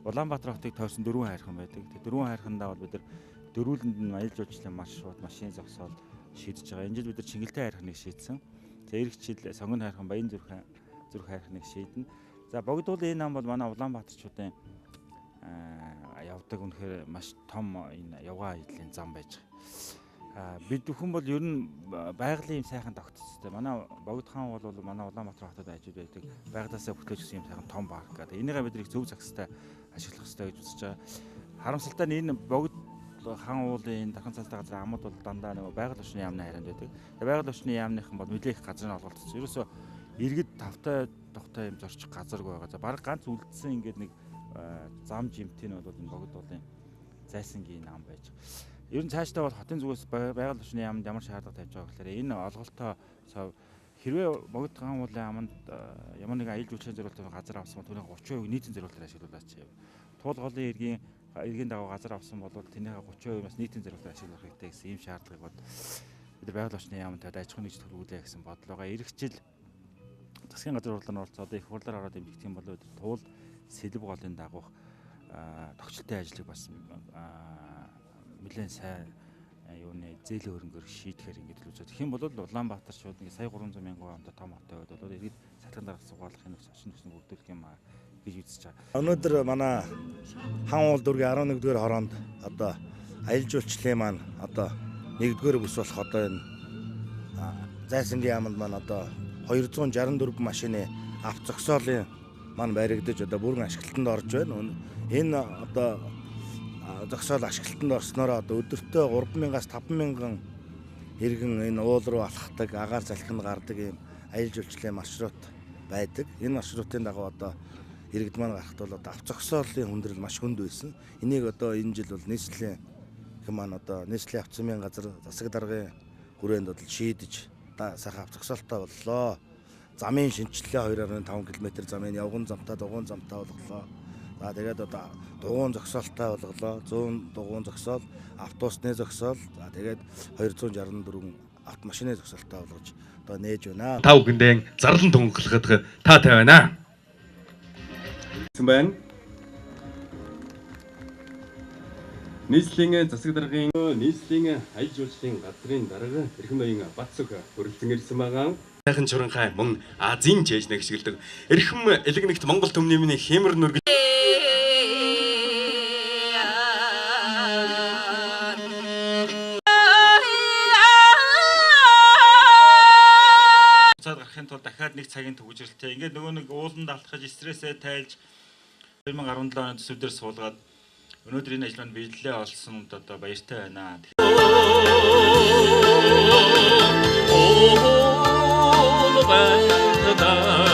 Улаанбаатар хотыг тойрсон 4 хайрхан байдаг. Тэгээ 4 хайрхандаа бол бид нар дөрүүлэнд нь аялал жуулчлалын маршрут, машин зогсоол шийдэж байгаа. Энэ жил бид нар Чингэлтэй хайрханыг шийдсэн. За эх жил Сонгон хайрхан, Баян зүрх хайрханыг шийднэ. За богдуулын энэ нам бол манай улаанбаатарчуудын явдаг үнэхээр маш том энэ явгаа аяллаа зам байж байгаа. Бид бүхэн бол ер нь байгалийн юм сайхан тогтцтой. Манай Богд хаан бол манай Улаанбаатар хотод ажил байдаг. Байгадаасаа бүтээгдсэн юм сайхан том парк гэдэг. Энийгээ бид их зөв загстай ашиглах хэрэгтэй гэж үзэж байгаа. Харамсалтай нь энэ Богд хаан уулын дархан цаастай газар амууд бол дандаа нэг байгаль орчны яамны харанд байдаг. Тэгээ байгаль орчны яамныхан бол нэлээх газрын олголтсон. Ерөөсөө иргэд тавтай тухтай юм зорчих газаргүй байгаа. За баг ганц үлдсэн ингээд нэг зам жимтэн нь бол энэ Богд уулын зайсангийн нам байж байгаа. Ер нь цаашдаа бол хотын зүгээс байгаль орчны яамд ямар шаардлага тавьж байгаа гэхээр энэ олголтоо хэрвээ Богд хаан уулын аманд ямар нэгэн аялал жуулчлалын зориулалтын газар авсан бол түүний 30% нийтийн зориулалтаар ашиглуулаач. Туул голын иргэн дагуу газар авсан бол тэрнийхээ 30%-аас нийтийн зориулалтаар ашиглах хэрэгтэй гэсэн ийм шаардлагыг бол бид байгаль орчны яамд тавьж аж ахуйн нэгж төлөвлөлөө гэсэн бодол байгаа. Ирэх жил засгийн газар хурлаар оролцоод их хурлаар ороод эмгэгдэх юм бол туул сэлб голын дагуух тогтчлтын ажлыг бас нэлээд сайн юуны зээлийн хөрөнгөөр шийдэхээр ингэж л үзэж. Тэгэх юм бол Улаанбаатарчууд нэг сая 300 мянган амтай том хоттой байд бол иргэд сатган дараах сугаалах энэ очно гэсэн бүрдүүлэх юм гэж үзэж байгаа. Өнөөдөр манай хаан уул дүүргийн 11-р хороонд одоо аялал жуулчлалын маань одоо 1-р бүс болох одоо энэ зайсангийн яамд маань одоо 264 машины авто зогсоолын маань баригдаж одоо бүрэн ашиглалтанд орж байна. Энэ одоо зогсоол ашиглалтанд орсноор одоо өдөртөө 3000-аас 5000 иргэн энэ уул руу алхахдаг, агаар залхинд гардаг ийм аялал жуулчлалын маршрут байдаг. Энэ маршрутын дагуу одоо иргэд маань гарахт бол одоо авто зогсоолын хүндрэл маш хүнд байсан. Энийг одоо энэ жил бол нийслэлийн маань одоо нийслэлийн авто замын газар засаг даргын хүрээнд бол шийдэж сайхан авто зогсоолтой боллоо. Замын шинжилгээ 2.5 км замын явган замтаа, дугуйн замтаа болголоо. За тэгээд одоо дугуйн зогсоолтой болголоо. 100 дугуйн зогсоол, автобусны зогсоол, за тэгээд 264 автомашины зогсоолтой болгож одоо нээж байна. Та бүхэндээ зарлан тунхаглахад таатай байна. Байна. Нийслэлийн засаг даргын нийслэлийн аялал жуулчлалын газрын дарга Эрхэм ноён Батцог хүрэлцэн ирсэн байгаа. Сайхан чуранхай мөн Азийн чэйж нэгшгэлдэг Эрхэм элэг нэгт Монгол төмниймний хэмэр нүргэж гарахын тулд дахиад нэг цагийн төгжрэлтэй. Ингээд нөгөө нэг ууланд алдахж стрессээ тайлж 2017 оны төсөвдөр суулгаад өнөөдөр энэ ажланд биелэлээ олсонд одоо баяртай байна. Oh,